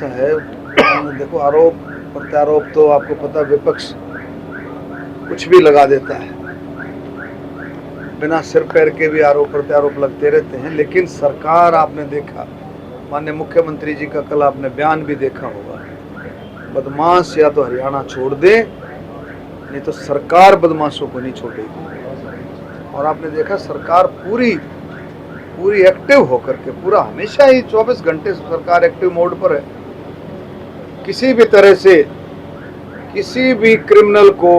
ऐसा है, देखो आरोप प्रत्यारोप तो आपको पता विपक्ष कुछ भी लगा देता है, बिना सिर पैर के भी आरोप प्रत्यारोप लगते रहते हैं। लेकिन सरकार, आपने देखा माननीय मुख्यमंत्री जी का कल आपने बयान भी देखा होगा, बदमाश या तो हरियाणा छोड़ दे, नहीं तो सरकार बदमाशों को नहीं छोड़ेगी। और आपने देखा सरकार पूरी एक्टिव होकर के, पूरा हमेशा ही 24 घंटे सरकार एक्टिव मोड पर है। किसी भी तरह से किसी भी क्रिमिनल को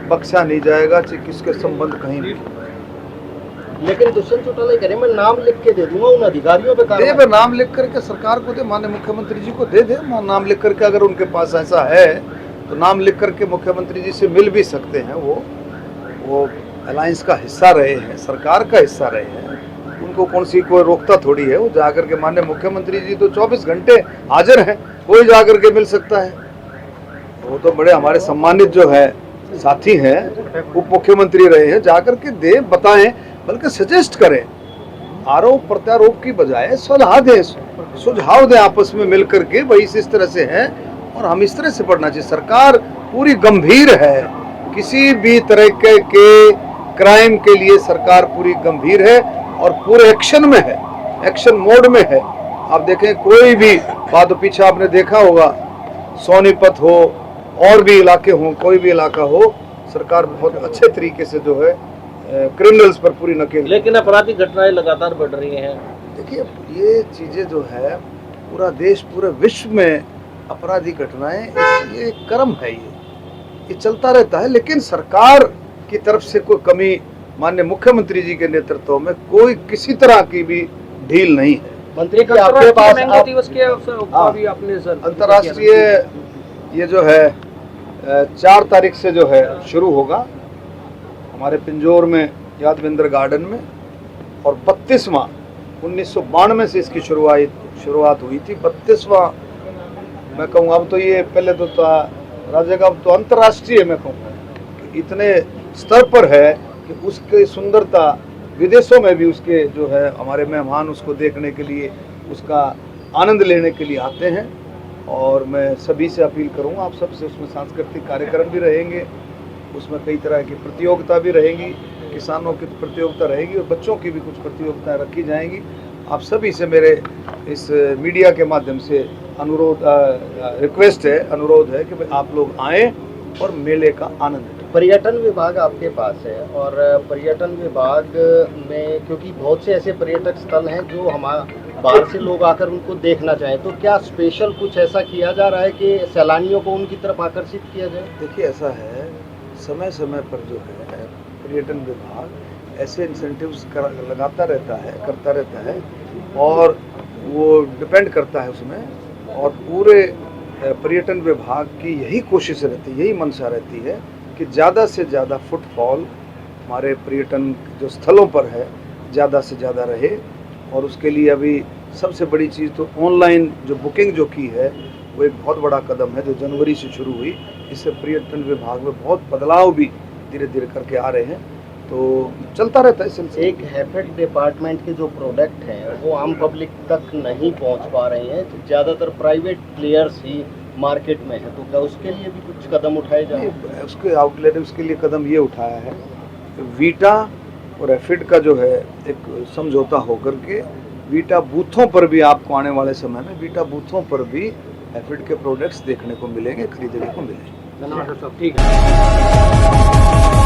बख्शा नहीं जाएगा, चाहे किसके संबंध कहीं भी। लेकिन दुष्यंत चौटाला कह रहे मैं नाम लिख के दे दूंगा, उन अधिकारियों पे कार्रवाई। दे, नाम लिख करके सरकार को दे, माननीय मुख्यमंत्री जी को दे नाम लिख करके। अगर उनके पास ऐसा है तो नाम लिख करके मुख्यमंत्री जी से मिल भी सकते हैं। वो अलायंस का हिस्सा रहे हैं, सरकार का हिस्सा रहे हैं, उनको कौन सी कोई रोकता थोड़ी है। वो जाकर के, माननीय मुख्यमंत्री जी तो 24 घंटे हाजिर हैं, कोई जाकर के मिल सकता है। वो तो बड़े हमारे सम्मानित जो है साथी हैं, उप मुख्यमंत्री रहे हैं, जाकर के दे, बताएं, बल्कि सजेस्ट करें। आरोप प्रत्यारोप की बजाय सलाह दें, सुझाव दें आपस में मिल करके, भाई इस तरह से है और हम इस तरह से पढ़ना चाहिए। सरकार पूरी गंभीर है, किसी भी तरह के क्राइम के लिए सरकार पूरी गंभीर है और पूरे एक्शन में है, एक्शन मोड में है। आप देखें कोई भी बात, तो पीछे आपने देखा होगा सोनीपत हो और भी इलाके हों, कोई भी इलाका हो, सरकार बहुत अच्छे तरीके से जो है क्रिमिनल्स पर पूरी नकेल। लेकिन आपराधिक घटनाएं लगातार बढ़ रही हैं। देखिए ये चीजें जो है, पूरा देश पूरे विश्व में आपराधिक घटनाएं, ये क्रम है, ये चलता रहता है। लेकिन सरकार की तरफ से कोई कमी, माननीय मुख्यमंत्री जी के नेतृत्व में कोई किसी तरह की भी ढील नहीं है। मंत्री जी आपके पास दिवस के अभी आपने अंतर्राष्ट्रीय ये जो है 4 तारीख से जो है शुरू होगा हमारे पिंजौर में यादविंदर गार्डन में, और 32वां 1992 से इसकी शुरुआत हुई थी। 32वां मैं कहूँगा, अब तो ये पहले तो था राज्य का, अब तो अंतर्राष्ट्रीय मैं कहूँगा इतने स्तर पर है कि उसकी सुंदरता विदेशों में भी उसके जो है हमारे मेहमान उसको देखने के लिए, उसका आनंद लेने के लिए आते हैं। और मैं सभी से अपील करूँगा, आप सबसे, उसमें सांस्कृतिक कार्यक्रम भी रहेंगे, उसमें कई तरह की प्रतियोगिता भी रहेंगी, किसानों की प्रतियोगिता रहेगी और बच्चों की भी कुछ प्रतियोगिताएं रखी जाएंगी। आप सभी से मेरे इस मीडिया के माध्यम से रिक्वेस्ट है, अनुरोध है कि भाई आप लोग आएँ और मेले का आनंद लें। पर्यटन विभाग आपके पास है, और पर्यटन विभाग में क्योंकि बहुत से ऐसे पर्यटक स्थल हैं जो हमारे बाहर से लोग आकर उनको देखना चाहें, तो क्या स्पेशल कुछ ऐसा किया जा रहा है कि सैलानियों को उनकी तरफ आकर्षित किया जाए? देखिए ऐसा है, समय समय पर जो है पर्यटन विभाग ऐसे इंसेंटिव्स लगाता रहता है, करता रहता है, और वो डिपेंड करता है उसमें। और पूरे पर्यटन विभाग की यही कोशिश रहती है, यही मंशा रहती है कि ज़्यादा से ज़्यादा फुटफॉल हमारे पर्यटन जो स्थलों पर है ज़्यादा से ज़्यादा रहे। और उसके लिए अभी सबसे बड़ी चीज़ तो ऑनलाइन जो बुकिंग जो की है, वो एक बहुत बड़ा कदम है जो जनवरी से शुरू हुई। इससे पर्यटन विभाग में बहुत बदलाव भी धीरे धीरे करके आ रहे हैं, तो चलता रहता है सिलसिला। एक हैफेड डिपार्टमेंट के जो प्रोडक्ट हैं वो आम पब्लिक तक नहीं पहुंच पा रहे हैं, तो ज़्यादातर प्राइवेट प्लेयर्स ही मार्केट में है, तो क्या उसके लिए भी कुछ कदम उठाए जाए? उसके आउटलेट, उसके लिए कदम ये उठाया है, वीटा और हैफेड का जो है एक समझौता होकर के वीटा बूथों पर भी आपको आने वाले समय में वीटा बूथों पर भी हैफेड के प्रोडक्ट्स देखने को मिलेंगे, खरीदने को मिलेंगे। धन्यवाद, ठीक है।